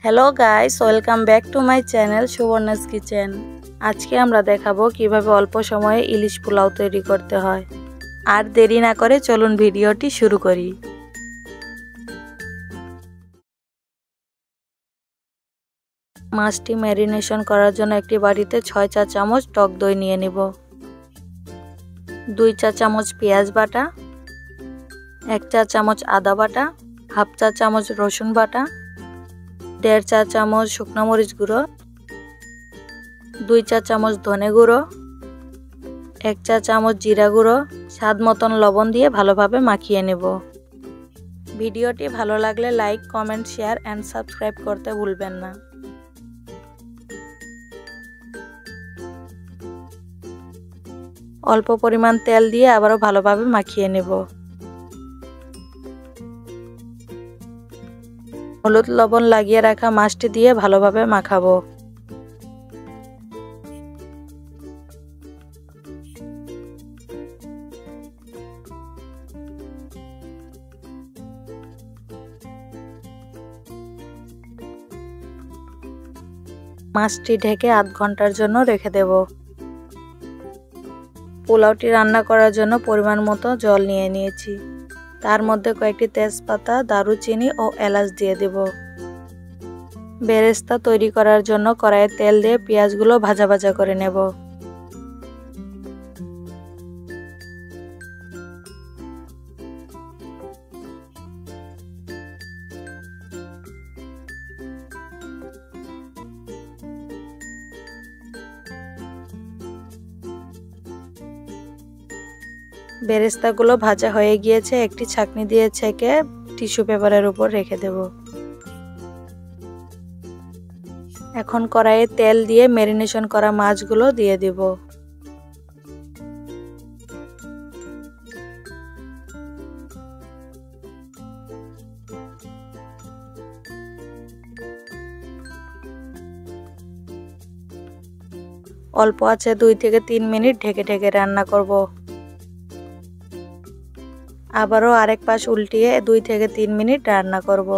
Hello guys, welcome back to my channel Subarna's kitchen. আজকে আমরা দেখাবো কিভাবে অল্প সময়ে ইলিশ পোলাও তৈরি করতে হয়। আর দেরি না করে চলুন ভিডিওটি শুরু করি। মাছটি ম্যারিনেশন করার জন্য একটি বাটিতে 6 চা চামচ টক দই নিয়ে নিব, 2 চা চামচ পেঁয়াজ বাটা, 1 চা চামচ আদা বাটা, হাফ চা চামচ রসুন বাটা, 1.5 চা চামচ শুকনো মরিচ গুঁড়ো, 2 চা চামচ ধনে গুঁড়ো, 1 চা চামচ জিরা গুঁড়ো, স্বাদ মতন লবণ দিয়ে ভালোভাবে মাখিয়ে নেব। ভিডিওটি ভালো লাগলে like, comment, share and subscribe করতে ভুলবেন না। অল্প পরিমাণ তেল দিয়ে আবারও ভালোভাবে মাখিয়ে নেব। হলুদ লবণ লাগিয়ে রাখা মাছটি দিয়ে ভালোভাবে মাখাবো। মাছটি ঢেকে আধ ঘন্টার জন্য রেখে দেব। পোলাওটি রান্না করার জন্য পরিমাণ মতো জল নিয়ে নিয়েছি। তার মধ্যে কয়েকটি তেজপাতা, দারুচিনি ও এলাচ দিয়ে দেব। বেরেস্তা তৈরি করার জন্য কড়াইয়ে তেল দিয়ে পেঁয়াজগুলো ভাজা ভাজা করে নেব। বেরেস্তাগুলো ভাজা হয়ে গিয়েছে, একটি ছাঁকনি দিয়ে ছেঁকে টিস্যু পেপারের উপর রেখে দেব। এখন কড়াইয়ে তেল দিয়ে ম্যারিনেশন করা মাছগুলো দিয়ে দেব। অল্প আছে 2 থেকে 3 মিনিট ঢেকে ঢেকে রান্না করব। আবারও আরেক পাশ উল্টিয়ে 2 থেকে 3 মিনিট রান্না করব।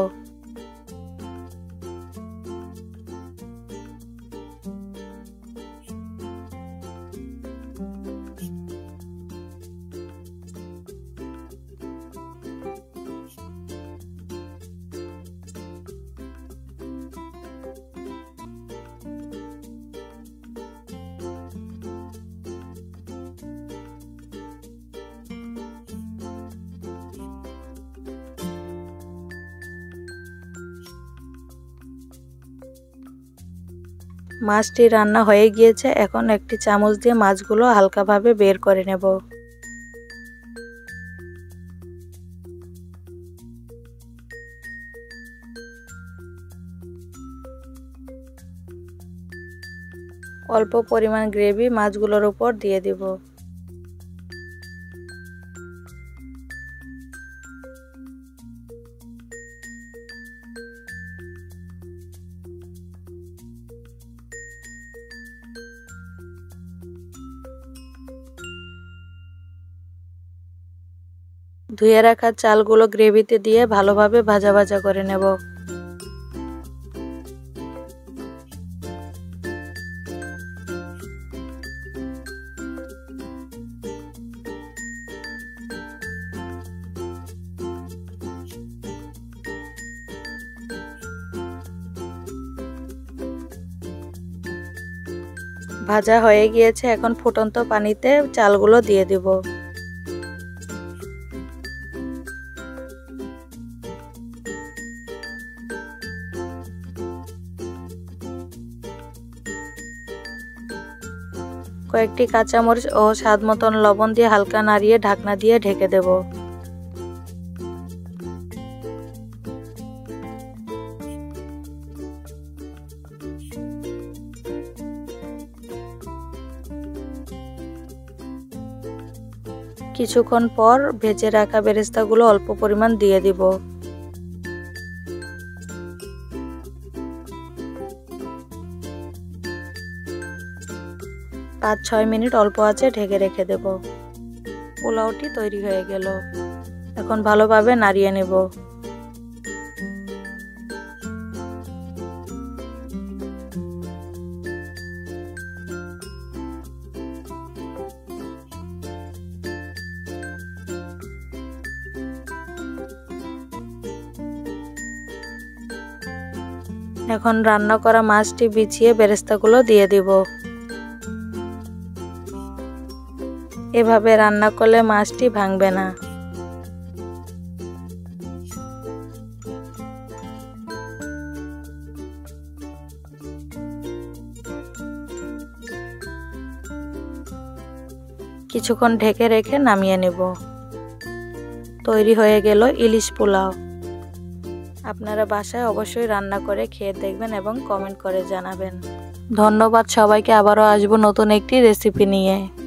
মাছটি রান্না হয়ে গিয়েছে, এখন একটি চামচ দিয়ে মাছগুলো হালকাভাবে বের করে নেব। অল্প পরিমাণ গ্রেভি মাছগুলোর উপর দিয়ে দেব। ধুয়ে রাখা চালগুলো গ্রেভিতে দিয়ে ভালোভাবে ভাজা ভাজা করে নেব। ভাজা হয়ে গিয়েছে, এখন ফুটন্ত পানিতে চালগুলো দিয়ে দেব। কয়েকটি কাঁচামরিচ ও স্বাদ মতন লবণ দিয়ে হালকা নাড়িয়ে ঢাকনা দিয়ে ঢেকে দেব। কিছুক্ষণ পর ভেজে রাখা বেরেস্তাগুলো অল্প পরিমাণ দিয়ে দিব। পাঁচ 6 মিনিট অল্প আঁচে ঢেকে রেখে দেব। পোলাওটি তৈরি হয়ে গেল। এখন ভালোভাবে নাড়িয়ে নেব। এখন রান্না করা মাছটি বিছিয়ে বেরেস্তাগুলো দিয়ে দিব। এভাবে রান্না করলে মাছটি ভাঙবে না। কিছুক্ষণ ঢেকে রেখে নামিয়ে নেব। তৈরি হয়ে গেল ইলিশ পোলাও। আপনারা বাসায় অবশ্যই রান্না করে খেয়ে দেখবেন এবং কমেন্ট করে জানাবেন। ধন্যবাদ সবাইকে। আবারও আসবো নতুন একটি রেসিপি নিয়ে।